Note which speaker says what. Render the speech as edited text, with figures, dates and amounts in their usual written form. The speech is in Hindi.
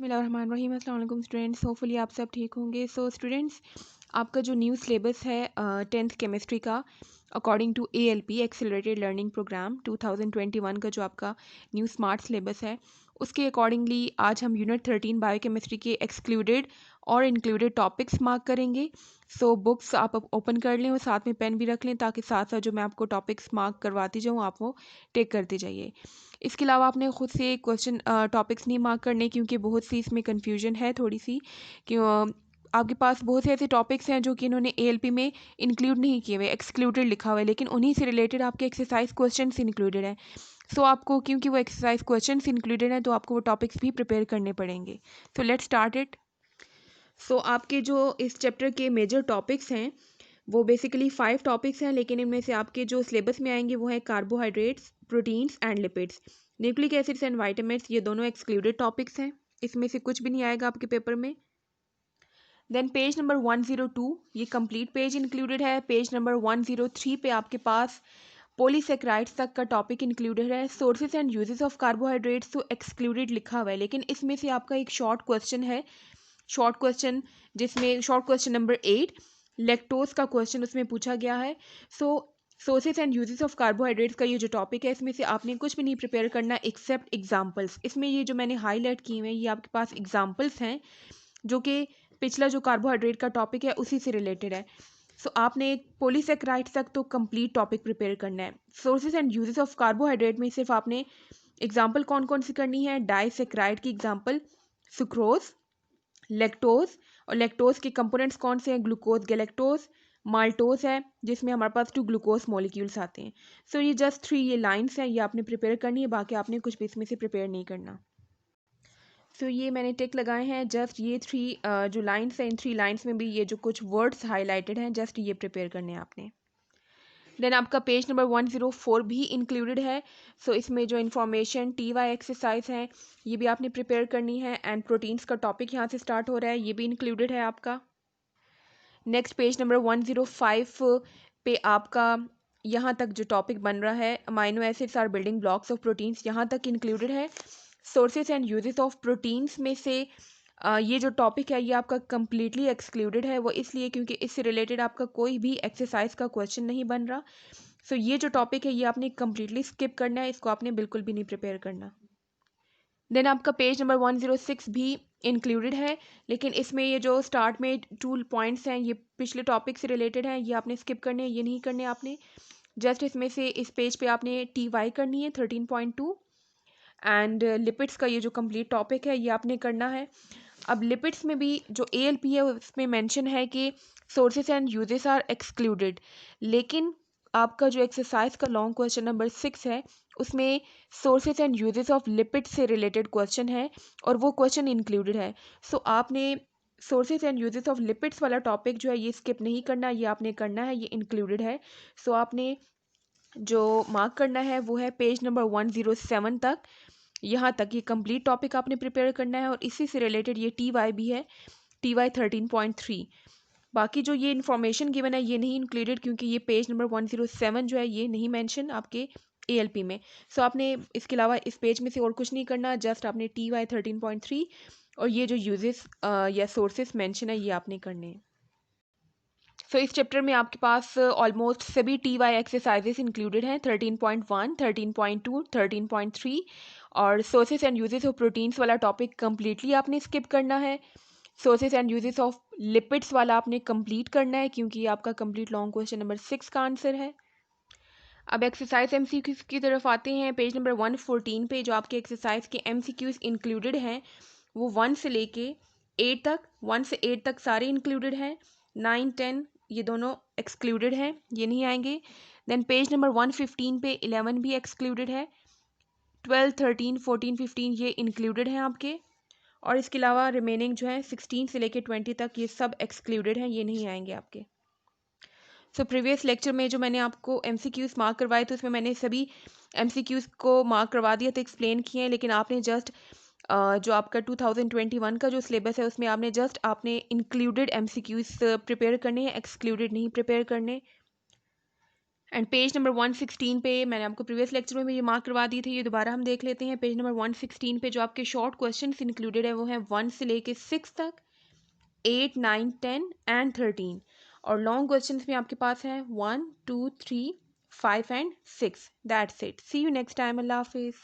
Speaker 1: बिस्मिल्लाहिर्रहमानिर्रहीम। अस्सलाम वालेकुम स्टूडेंट्स, होपफुली आप सब ठीक होंगे। सो स्टूडेंट्स, आपका जो न्यू सिलेबस है 10th केमिस्ट्री का according to ALP accelerated learning programme 2021 का जो आपका न्यू स्मार्ट सिलेबस है, उसके अकॉर्डिंगली आज हम यूनिट 13 बायोकेमिस्ट्री के एक्सक्लूडेड और इंक्लूडेड टॉपिक्स मार्क करेंगे। सो बुक्स आप ओपन कर लें और साथ में पेन भी रख लें ताकि साथ साथ जो मैं आपको टॉपिक्स मार्क करवाती जाऊँ आप वो टेक करते जाइए। इसके अलावा आपने खुद से क्वेश्चन टॉपिक्स नहीं मार्क करने क्योंकि बहुत सी इसमें कन्फ्यूजन है थोड़ी सी कि आपके पास बहुत से ऐसे टॉपिक्स हैं जो कि इन्होंने ALP में इंक्लूड नहीं किए हुए, एक्सक्लूडेड लिखा हुआ है, लेकिन उन्हीं से रिलेटेड आपके एक्सरसाइज क्वेश्चंस इंक्लूडेड हैं। सो आपको क्योंकि वो एक्सरसाइज क्वेश्चंस इंक्लूडेड हैं तो आपको वो टॉपिक्स भी प्रिपेयर करने पड़ेंगे। So let's start it. So आपके जो इस चैप्टर के मेजर टॉपिक्स हैं वो बेसिकली 5 टॉपिक्स हैं, लेकिन इनमें से आपके जो सिलेबस में आएंगे वो है carbohydrates, proteins and lipids. Nucleic acids and vitamins ये दोनों एक्सक्लूडेड टॉपिक्स हैं, इसमें से कुछ भी नहीं आएगा आपके पेपर में। देन पेज नंबर 102 ये कंप्लीट पेज इंक्लूडेड है। पेज नंबर 103 पे आपके पास पॉलीसेक्राइड्स तक का टॉपिक इंक्लूडेड है। Sources and uses of carbohydrates तो एक्सक्लूडेड लिखा हुआ है, लेकिन इसमें से आपका एक शॉर्ट क्वेश्चन है, शॉर्ट क्वेश्चन जिसमें शॉर्ट क्वेश्चन नंबर 8 लैक्टोज का क्वेश्चन उसमें पूछा गया है। So sources and uses of carbohydrates का ये जो टॉपिक है इसमें से आपने कुछ भी नहीं प्रिपेयर करना एक्सेप्ट एग्जाम्पल्स। इसमें ये जो मैंने हाईलाइट किए हुए हैं ये आपके पास एग्जाम्पल्स हैं जो कि पिछला जो कार्बोहाइड्रेट का टॉपिक है उसी से रिलेटेड है। सो आपने एक पॉलीसेक्राइड्स तक तो कंप्लीट टॉपिक प्रिपेयर करना है। Sources and uses of carbohydrate में सिर्फ आपने एग्जाम्पल कौन कौन सी करनी है, डाइसेक्राइड की एग्जाम्पल, सुक्रोज, लैक्टोज, और लैक्टोज के कंपोनेंट्स कौन से हैं, ग्लूकोज, गैलेक्टोज, माल्टोज है जिसमें हमारे पास 2 ग्लूकोज मॉलिक्यूल्स आते हैं। सो ये जस्ट 3 ये लाइंस हैं, ये आपने प्रिपेयर करनी है, बाकी आपने कुछ भी इसमें से प्रिपेयर नहीं करना। सो ये मैंने टिक लगाए हैं, जस्ट ये 3 जो लाइंस हैं इन 3 लाइंस में भी ये जो कुछ वर्ड्स हाईलाइटेड हैं जस्ट ये प्रिपेयर करने हैं आपने। देन आपका पेज नंबर 104 भी इंक्लूडेड है। सो इसमें जो इन्फॉर्मेशन TY एक्सरसाइज है ये भी आपने प्रिपेयर करनी है, एंड प्रोटीन्स का टॉपिक यहाँ से स्टार्ट हो रहा है, ये भी इंक्लूडेड है आपका। नेक्स्ट पेज नंबर 105 पे आपका यहाँ तक जो टॉपिक बन रहा है amino acids are building blocks of proteins यहाँ तक इंक्लूडेड है। Sources and uses of proteins में से ये जो टॉपिक है ये आपका कम्प्लीटली एक्सक्लूडेड है, वो इसलिए क्योंकि इससे रिलेटेड आपका कोई भी एक्सरसाइज का क्वेश्चन नहीं बन रहा। सो ये जो टॉपिक है ये आपने कम्प्लीटली स्किप करना है, इसको आपने बिल्कुल भी नहीं प्रिपेयर करना। देन आपका पेज नंबर 106 भी इंक्लूडेड है, लेकिन इसमें ये जो स्टार्ट में 2 पॉइंट्स हैं ये पिछले टॉपिक से रिलेटेड हैं, ये आपने स्किप करने हैं, ये नहीं करने आपने। जस्ट इसमें से इस पेज पे आपने TY करनी है 13.2, एंड लिपिड्स का ये जो कंप्लीट टॉपिक है ये आपने करना है। अब लिपिड्स में भी जो ALP है उसमें मेंशन है कि sources and uses are excluded, लेकिन आपका जो एक्सरसाइज का लॉन्ग क्वेश्चन नंबर 6 है उसमें sources and uses of lipid से रिलेटेड क्वेश्चन है और वो क्वेश्चन इंक्लूडेड है। सो आपने sources and uses of lipids वाला टॉपिक जो है ये स्किप नहीं करना, ये आपने करना है, ये इंक्लूडेड है। सो आपने जो मार्क करना है वो है पेज नंबर 107 तक, यहाँ तक ये कंप्लीट टॉपिक आपने प्रिपेयर करना है, और इसी से रिलेटेड ये TY भी है, TY 13.3। बाकी जो ये इन्फॉर्मेशन गिवन है ये नहीं इंक्लूडेड क्योंकि ये पेज नंबर 107 जो है ये नहीं मेंशन आपके ALP में। सो आपने इसके अलावा इस पेज में से और कुछ नहीं करना, जस्ट आपने TY 13.3 और ये जो यूजेस या सोर्सेस मेंशन है ये आपने करने हैं। सो इस चैप्टर में आपके पास ऑलमोस्ट सभी TY एक्सरसाइजेस इंक्लूडेड हैं, 13.1, 13.2, 13.3, और sources and uses of proteins वाला टॉपिक कम्प्लीटली आपने स्किप करना है। Sources and uses of lipids वाला आपने कंप्लीट करना है क्योंकि ये आपका कंप्लीट लॉन्ग क्वेश्चन नंबर 6 का आंसर है। अब एक्सरसाइज MCQs की तरफ आते हैं। पेज नंबर 114 पे जो आपके एक्सरसाइज के MCQs इंक्लूडेड हैं वो 1 से लेके 8 तक, 1 से 8 तक सारे इंक्लूडेड हैं। 9, 10 ये दोनों एक्सक्लूडेड हैं, ये नहीं आएंगे। देन पेज नंबर 115 पे 11 भी एक्सक्लूडेड है। 12, 13, 14, 15 ये इंक्लूडेड हैं आपके, और इसके अलावा रिमेनिंग जो है 16 से लेके 20 तक ये सब एक्सक्लूडेड हैं, ये नहीं आएंगे आपके। सो प्रीवियस लेक्चर में जो मैंने आपको MCQs मार्क करवाए थे उसमें मैंने सभी MCQs को मार्क करवा दिया था, एक्सप्लेन किए हैं, लेकिन आपने जस्ट जो आपका 2021 का जो सिलेबस है उसमें आपने इंक्लूडेड MCQs प्रिपेयर करने हैं, एक्सक्लूडेड नहीं प्रिपेयर करने। एंड पेज नंबर 116 पे मैंने आपको प्रीवियस लेक्चर में भी ये मार्क करवा दी थी, ये दोबारा हम देख लेते हैं। पेज नंबर 116 पे जो आपके शॉर्ट क्वेश्चन इंक्लूडेड है वो हैं 1 से लेके 6 तक, 8, 9, 10 एंड 13। और लॉन्ग क्वेश्चन में आपके पास हैं 1, 2, 3, 5 and 6। That's it. See you next time. अल्लाह हाफिज़।